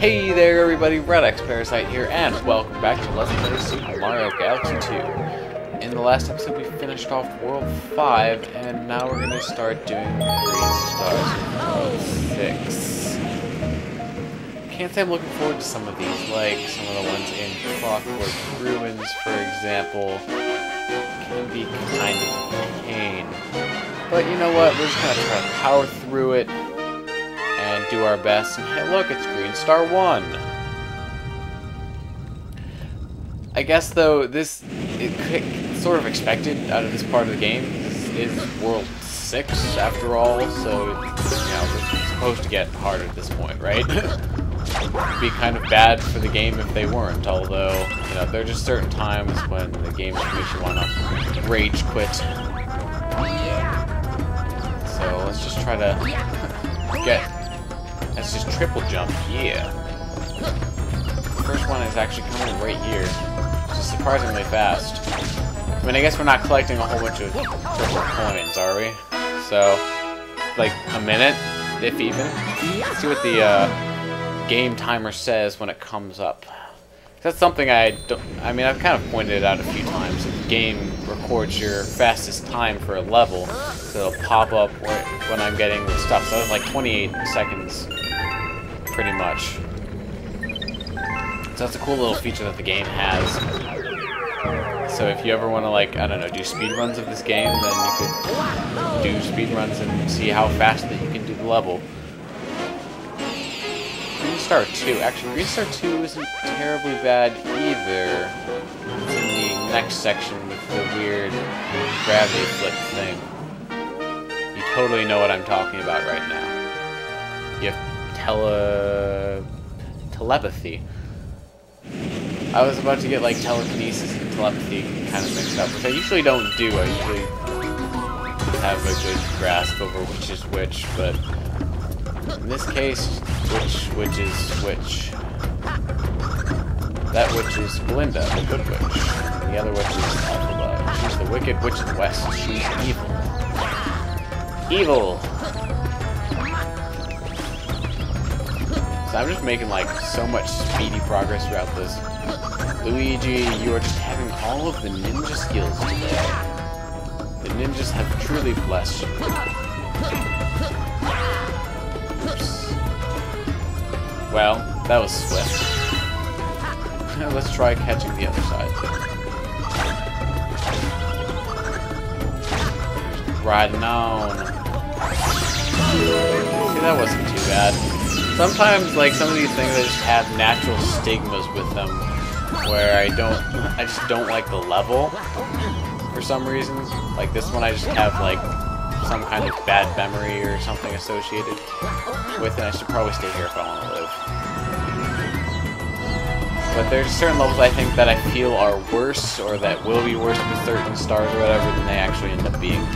Hey there everybody, RedX Parasite here, and welcome back to Let's Play Super Mario Galaxy 2. In the last episode we finished off World 5, and now we're going to start doing Green Stars in World 6. Can't say I'm looking forward to some of these, like some of the ones in Clockwork Ruins, for example. Can be kind of a pain. But you know what, we're just going to try to power through it and do our best. And hey, look, it's Green Star 1. I guess though it's sort of expected out of this part of the game. This is World 6 after all, so you know it's supposed to get harder at this point, right? It'd be kind of bad for the game if they weren't. Although you know there are just certain times when the game makes you want to rage quit. So let's just try to Let's just triple jump, yeah. The first one is actually coming right here, which is surprisingly fast. I mean, I guess we're not collecting a whole bunch of triple coins, are we? So, like a minute, if even. Let's see what the game timer says when it comes up. That's something I mean, I've kind of pointed it out a few times. The game records your fastest time for a level, so it'll pop up when I'm getting the stuff. So it's like 28 seconds. Pretty much. So that's a cool little feature that the game has. So if you ever want to, like, I don't know, do speedruns of this game, then you could do speedruns and see how fast that you can do the level. Green Star 2. Actually, Green Star 2 isn't terribly bad either. It's in the next section with the weird gravity flip thing. You totally know what I'm talking about right now. You have telepathy. I was about to get like telekinesis and telepathy kind of mixed up, which I usually don't do. I usually have a good grasp over which is which, but in this case, which is which. That witch is Glinda, the good witch. And the other witch is Alpha. She's the wicked witch of the west. She's evil. Evil! So I'm just making like so much speedy progress throughout this. Luigi, you are just having all of the ninja skills today. The ninjas have truly blessed you. Oops. Well, that was swift. Let's try catching the other side. Riding on. See, that wasn't too bad. Sometimes, like, some of these things I just have natural stigmas with them, where I just don't like the level, for some reason. Like this one I just have, like, some kind of bad memory or something associated with it. I should probably stay here if I want to live. But there's certain levels I think that I feel are worse, or that will be worse with certain stars or whatever, than they actually end up being.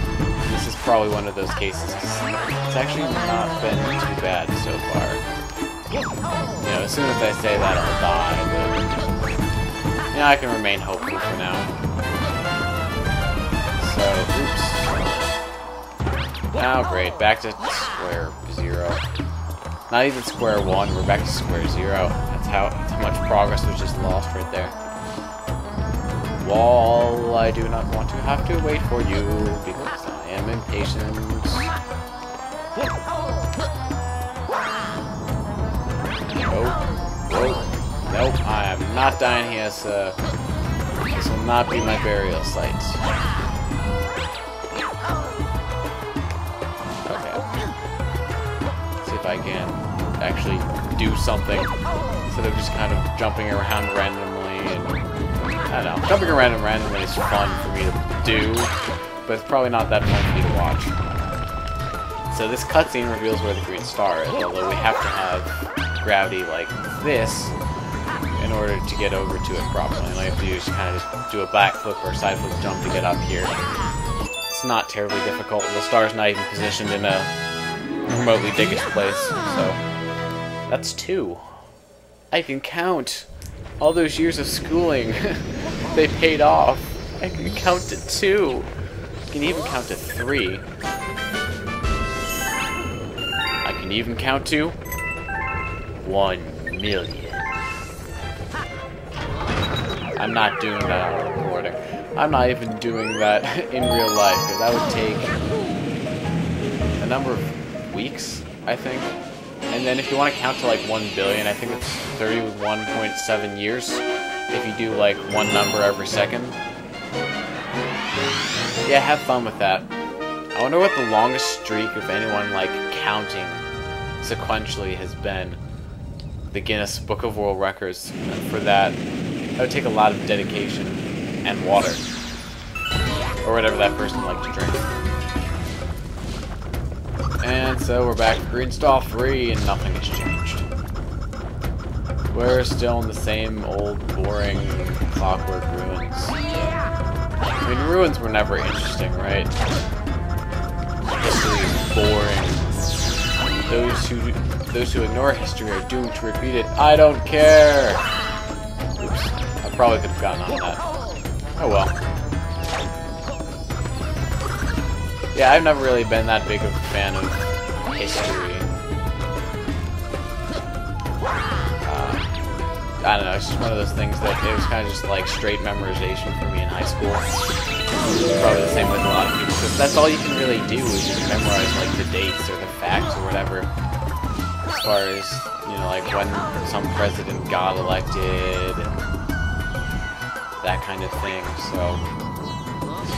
This is probably one of those cases. It's actually not been too bad so far. You know, as soon as I say that, I'll die, but you know, I can remain hopeful for now. So, oops. Oh, great. Back to square zero. Not even square one, we're back to square zero. That's how much progress was just lost right there. Wall, I do not want to have to wait for you, because I am impatient. Whoa. Nope, I am not dying here, so this will not be my burial site. Okay. Let's see if I can actually do something instead of just kind of jumping around randomly and I don't know. Jumping around randomly is fun for me to do, but it's probably not that fun for me to watch. So this cutscene reveals where the green star is, although we have to have gravity like this in order to get over to it properly. All you have to do is kind of just do a backflip or side flip jump to get up here. It's not terribly difficult. The star's not even positioned in a remotely diggish place, so that's 2. I can count. All those years of schooling, they paid off. I can count to 2. I can even count to 3. I can even count to 1,000,000. I'm not doing that on recording. I'm not even doing that in real life, because that would take a number of weeks, I think. And then if you want to count to like 1,000,000,000, I think it's 31.7 years if you do like one number every second. Yeah, have fun with that. I wonder what the longest streak of anyone like counting sequentially has been. The Guinness Book of World Records. And for that, that would take a lot of dedication and water. Or whatever that person liked to drink. And so we're back to Green Star 3 and nothing has changed. We're still in the same old boring Clockwork ruins. I mean, ruins were never interesting, right? History is boring. Those who ignore history are doomed to repeat it. I don't care! Oops. I probably could have gotten on that. Oh well. Yeah, I've never really been that big of a fan of history. I don't know, it's just one of those things that it was kind of just like straight memorization for me in high school. Probably the same with a lot of people, because that's all you can really do is just memorize like the dates or the facts or whatever. As far as, you know, like when some president got elected, that kind of thing, so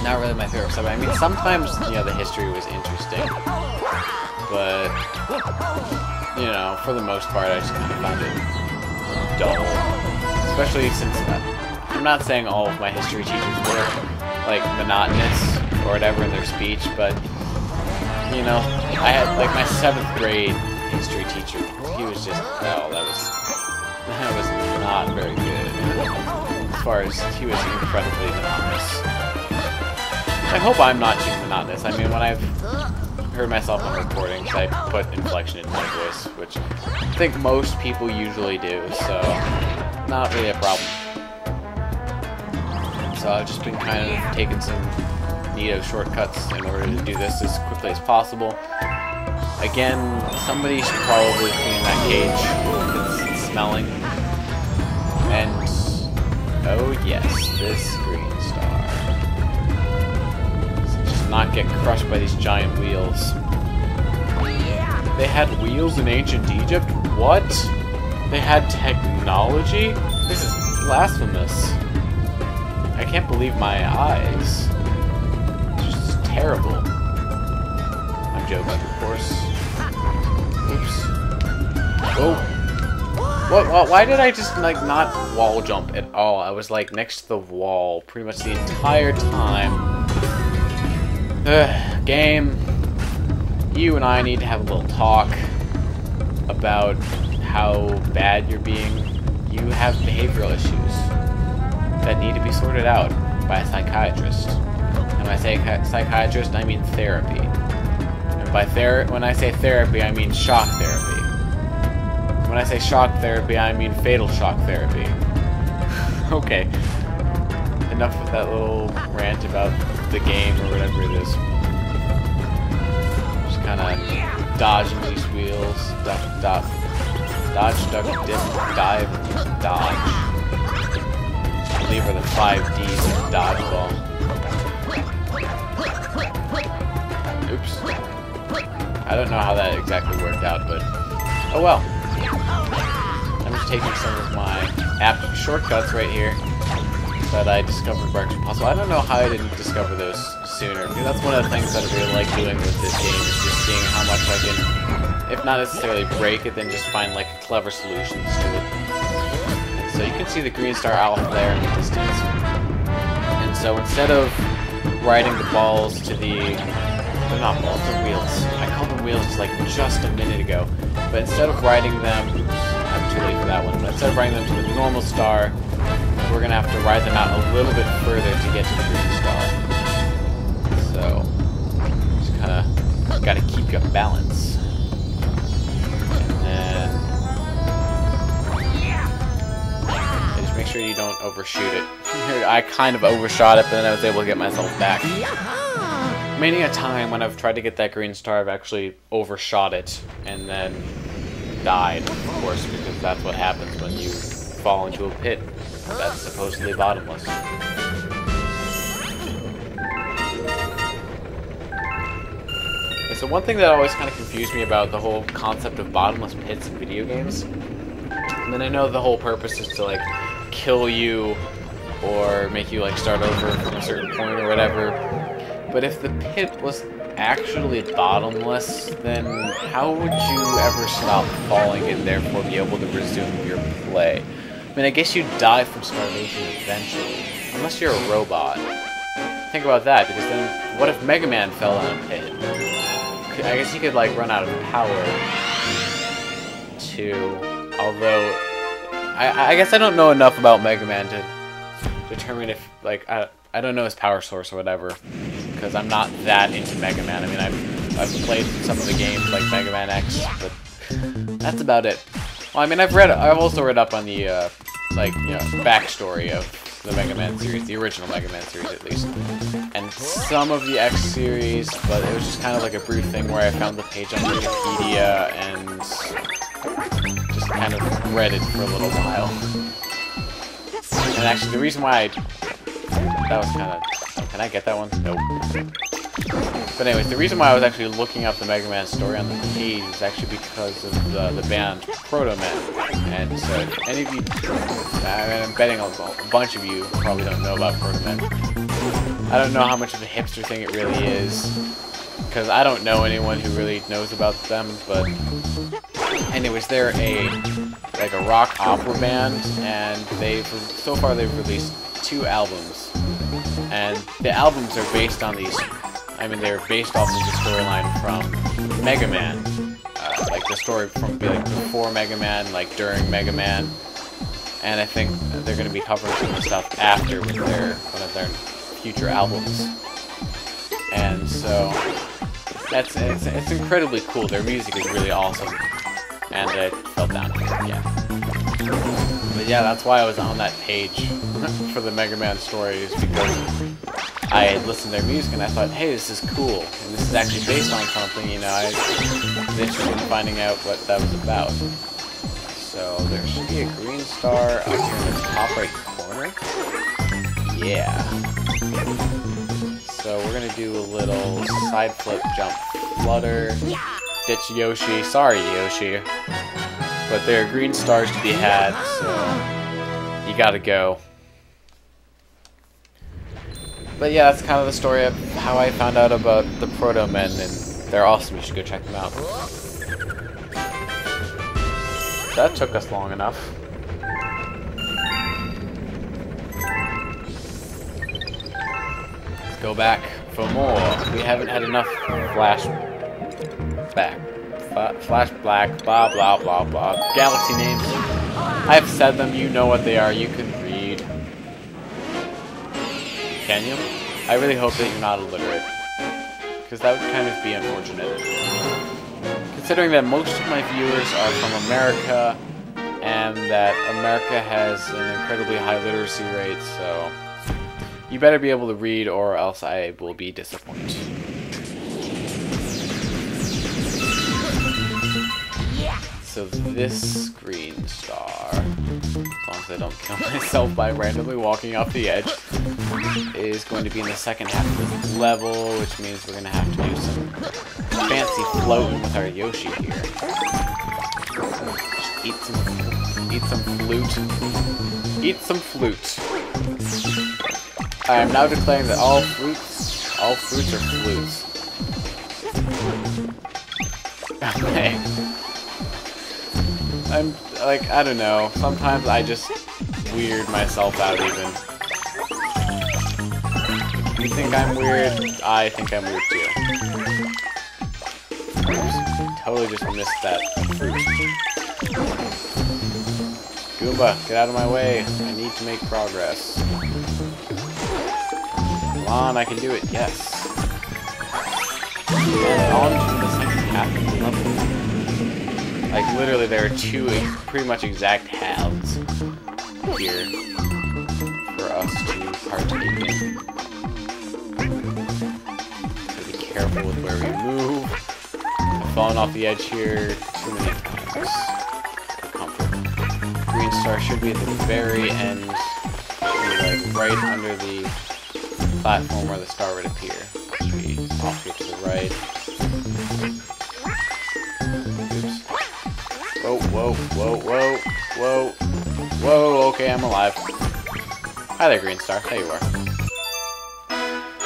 not really my favorite subject. I mean, sometimes, you know, the history was interesting, but, you know, for the most part, I just kind of found it dull. Especially since, I'm not saying all of my history teachers were, like, monotonous or whatever in their speech, but, you know, I had, like, my 7th grade history teacher, he was just, oh, that was not very good. As far as, he was incredibly monotonous. I hope I'm not too monotonous. I mean, when I've heard myself on recordings, I put inflection in my voice, which I think most people usually do, so not really a problem. So I've just been kind of taking some neato shortcuts in order to do this as quickly as possible. Again, somebody should probably clean that cage. It's smelling. And, oh yes, this green star. Not get crushed by these giant wheels. They had wheels in ancient Egypt? What? They had technology? This is blasphemous. I can't believe my eyes. It's just terrible. I'm joking, of course. Oops. Oh. What? Why did I just, like, not wall jump at all? I was, like, next to the wall pretty much the entire time. Game, you and I need to have a little talk about how bad you're being. You have behavioral issues that need to be sorted out by a psychiatrist. And when I say psychiatrist, I mean therapy. And by when I say therapy, I mean shock therapy. When I say shock therapy, I mean fatal shock therapy. Okay. Enough with that little rant about the game or whatever it is. Just kind of dodging these wheels. Dodge, duck, dip, dive, dodge. I believe are the 5 Ds of dodgeball. Oops. I don't know how that exactly worked out, but oh well. I'm just taking some of my app shortcuts right here that I discovered were actually possible. I don't know how I didn't discover those sooner, because that's one of the things that I really like doing with this game, is just seeing how much I can, if not necessarily break it, then just find like clever solutions to it. And so you can see the green star alpha there in the distance. And so instead of riding the balls to the... They're not balls, they're wheels. I called them wheels like just a minute ago. But instead of riding them... I'm too late for that one. But instead of riding them to the normal star, we're going to have to ride them out a little bit further to get to the green star. So, just kind of got to keep your balance. And then... just make sure you don't overshoot it. I kind of overshot it, but then I was able to get myself back. Many a time when I've tried to get that green star, I've actually overshot it, and then died, of course, because that's what happens when you fall into a pit that's supposedly bottomless. So one thing that always kind of confused me about the whole concept of bottomless pits in video games, I mean, I know the whole purpose is to, like, kill you or make you, like, start over from a certain point or whatever, but if the pit was actually bottomless, then how would you ever stop falling and therefore be able to resume your play? I mean, I guess you'd die from starvation eventually, unless you're a robot. Think about that, because then what if Mega Man fell down a pit? I guess he could, like, run out of power, too. Although, I guess I don't know enough about Mega Man to determine if, like, I don't know his power source or whatever, because I'm not that into Mega Man. I mean, I've played some of the games, like Mega Man X, but that's about it. Well, I mean, I've also read up on the, like, you know, backstory of the Mega Man series, the original Mega Man series at least, and some of the X series, but it was just kind of like a brief thing where I found the page on Wikipedia and just kind of read it for a little while. And actually, the reason why that was kind of... Can I get that one? Nope. But anyways, the reason why I was actually looking up the Mega Man story on the page is actually because of the band Proto Men. And so, if any of you, I'm betting a bunch of you probably don't know about Proto Men. I don't know how much of a hipster thing it really is, because I don't know anyone who really knows about them, but anyways, they're like a rock opera band, and so far they've released 2 albums. And the albums are based on these, I mean, they're based off of the storyline from Mega Man. Like the story from like before Mega Man, like during Mega Man. And I think they're going to be covering some of the stuff after with one of their future albums. And so, it's incredibly cool. Their music is really awesome. And it fell down again. But yeah, that's why I was on that page for the Mega Man stories, because I had listened to their music and I thought, hey, this is cool, and this is actually based on something, you know, I was interested in finding out what that was about. So there should be a green star up here in the top right corner. Yeah. So we're gonna do a little side flip, jump, flutter, ditch Yoshi. Sorry, Yoshi. But there are green stars to be had, so you gotta go. But yeah, that's kind of the story of how I found out about the Proto Men, and they're awesome. You should go check them out. That took us long enough. Let's go back for more. We haven't had enough flashback, blah blah blah blah. Galaxy names. I've said them, you know what they are, you can read. Can you? I really hope that you're not illiterate, because that would kind of be unfortunate. Considering that most of my viewers are from America, and that America has an incredibly high literacy rate, so you better be able to read or else I will be disappointed. So this green star, as long as I don't kill myself by randomly walking off the edge, is going to be in the second half of this level, which means we're going to have to do some fancy floating with our Yoshi here. Eat some flute. Eat some flute. I am now declaring that all fruits are flutes. Okay. I'm, like, I don't know. Sometimes I just weird myself out even. You think I'm weird? I think I'm weird too. Oops. Totally just missed that fruit. Goomba, get out of my way. I need to make progress. Come on, I can do it. Yes. And on to the second half of the level. Like, literally, there are 2 pretty much exact halves here for us to partake in. So be careful with where we move. I've fallen off the edge here too many times. comfort. Green star should be at the very end, like right under the platform where the star would appear. It should be off here to the right. Oops. Whoa, whoa, whoa, whoa, whoa, whoa, okay, I'm alive. Hi there, Green Star. There you are.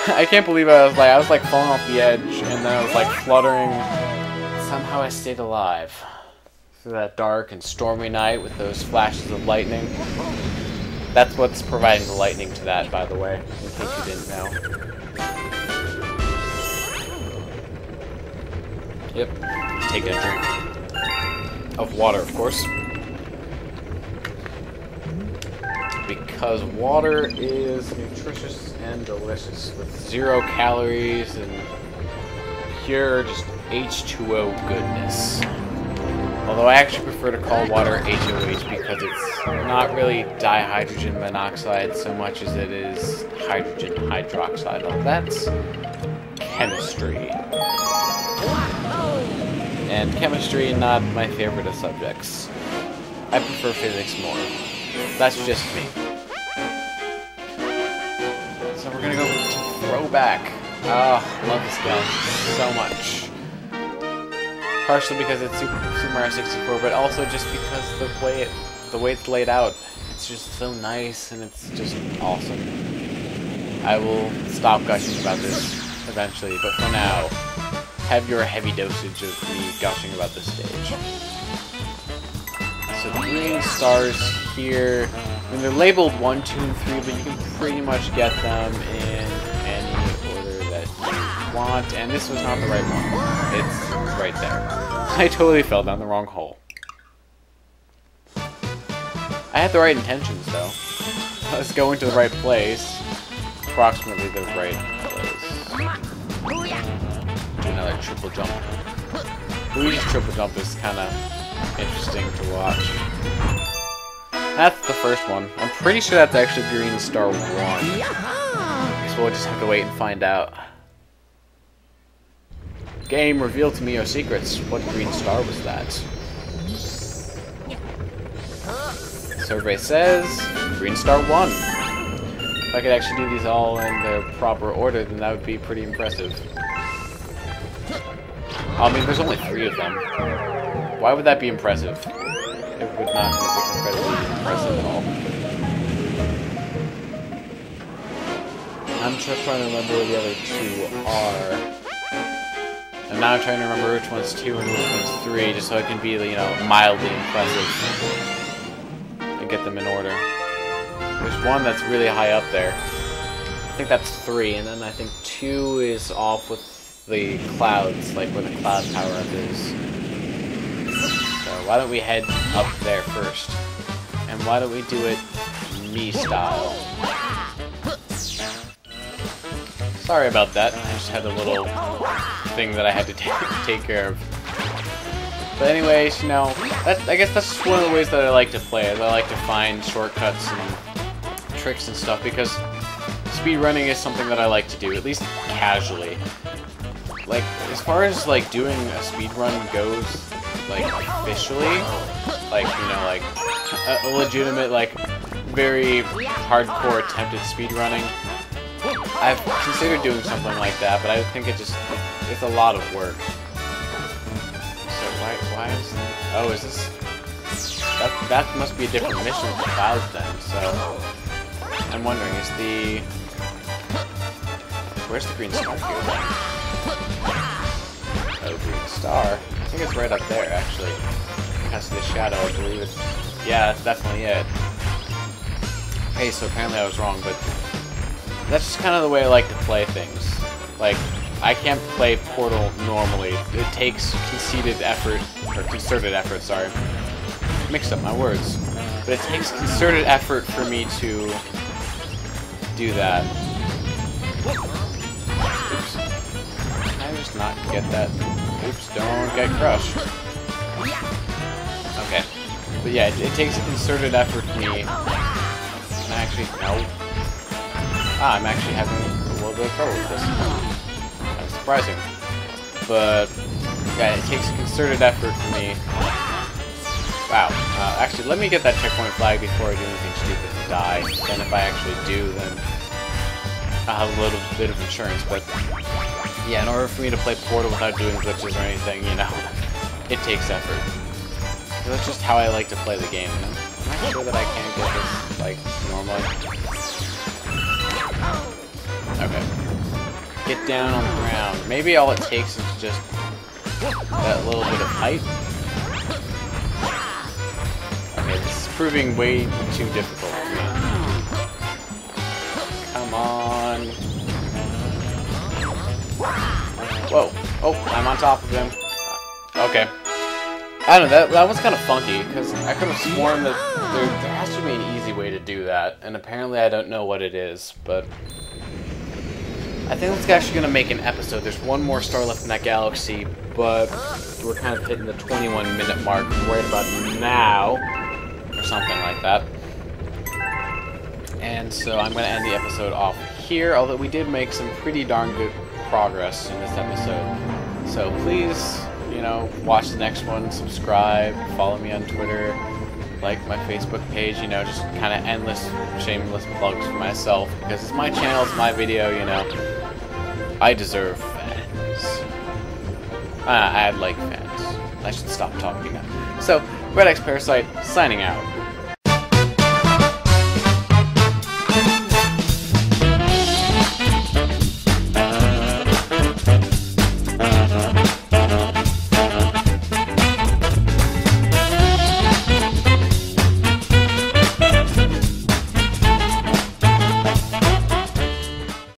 I can't believe I was like falling off the edge, and then I was like fluttering. Somehow I stayed alive through that dark and stormy night with those flashes of lightning. That's what's providing the lightning to that, by the way, in case you didn't know. Yep, taking a drink of water, of course. Because water is nutritious and delicious, with 0 calories and pure just H2O goodness. Although I actually prefer to call water HOH because it's not really dihydrogen monoxide so much as it is hydrogen hydroxide. Well, that's chemistry. And chemistry, not my favorite of subjects. I prefer physics more. That's just me. So we're gonna go to throwback. Oh, I love this game so much. Partially because it's Super Mario 64, but also just because the way it's laid out, it's just so nice and it's just awesome. I will stop gushing about this eventually, but for now, have your heavy dosage of me gushing about this stage. So the green stars here, I mean, they're labeled 1, 2, and 3, but you can pretty much get them in any order that you want, and this was not the right one. It's right there. I totally fell down the wrong hole. I had the right intentions, though. I was going to the right place. Approximately the right place. Do another triple jump. Luigi's triple jump is kind of interesting to watch. That's the first one. I'm pretty sure that's actually Green Star 1. So we'll just have to wait and find out. Game, reveal to me your secrets. What green star was that? Survey says Green Star 1. If I could actually do these all in their proper order, then that would be pretty impressive. I mean, there's only 3 of them. Why would that be impressive? It would not be incredibly impressive at all. I'm just trying to remember where the other 2 are. And now I'm trying to remember which one's 2 and which one's 3, just so I can be, you know, mildly impressive. And get them in order. There's one that's really high up there. I think that's 3, and then I think 2 is off with the clouds, like where the cloud power-up is. So why don't we head up there first? And why don't we do it me style? Sorry about that. I just had a little thing that I had to take care of. But anyways, you know, I guess that's just one of the ways that I like to play it. I like to find shortcuts and tricks and stuff because speedrunning is something that I like to do, at least casually. Like, as far as, like, doing a speedrun goes, like, officially, like, you know, like, a legitimate, like, very hardcore attempt at speedrunning, I've considered doing something like that, but I think it's a lot of work. So, why is... Oh, is this... That must be a different mission with the clouds then, so... I'm wondering, is the... Where's the green star here then? Oh, green star. I think it's right up there, actually. Past the shadow, I believe it's... Yeah, that's definitely it. Hey, so apparently I was wrong, but... That's just kind of the way I like to play things. Like, I can't play Portal normally. It takes concerted effort, sorry. Mixed up my words. But it takes concerted effort for me to do that. Oops. Can I just not get that? Oops, don't get crushed. Okay. But yeah, it takes a concerted effort for me. Can I actually... No. Ah, I'm actually having a little bit of trouble with this. Kind of surprising. But, yeah, it takes a concerted effort for me Wow. Actually, let me get that checkpoint flag before I do anything stupid and die. Then if I actually do, then I'll have a little bit of insurance. But yeah, in order for me to play Portal without doing glitches or anything, you know, it takes effort. So that's just how I like to play the game. You know? I'm not sure that I can get this, like, normally. Okay. Get down on the ground. Maybe all it takes is just that little bit of height. Okay, this is proving way too difficult for me. Come on. Whoa. Oh, I'm on top of him. Okay. I don't know, that was kind of funky, because I could have sworn that there has to be an easy way to do that, and apparently I don't know what it is, but I think that's actually going to make an episode. There's one more star left in that galaxy, but we're kind of hitting the 21-minute mark right about now, or something like that. And so I'm going to end the episode off here, although we did make some pretty darn good progress in this episode. So please, you know, watch the next one, subscribe, follow me on Twitter, like my Facebook page, you know, just kind of endless, shameless plugs for myself, because it's my channel, it's my video, you know. I deserve fans. I'd like fans. I should stop talking now. So, Red X Parasite, signing out.